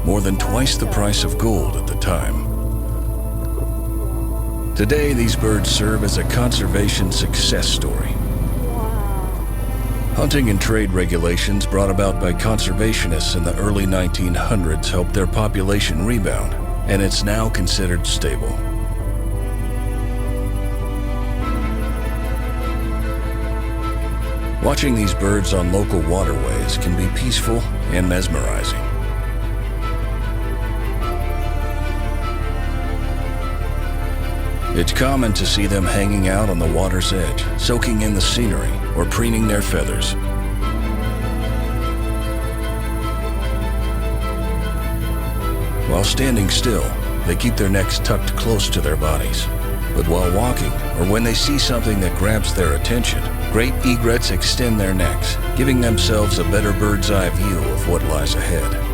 more than twice the price of gold at the time. Today, these birds serve as a conservation success story. Hunting and trade regulations brought about by conservationists in the early 1900s helped their population rebound, and it's now considered stable. Watching these birds on local waterways can be peaceful and mesmerizing. It's common to see them hanging out on the water's edge, soaking in the scenery or preening their feathers. While standing still, they keep their necks tucked close to their bodies. But while walking, or when they see something that grabs their attention, great egrets extend their necks, giving themselves a better bird's eye view of what lies ahead.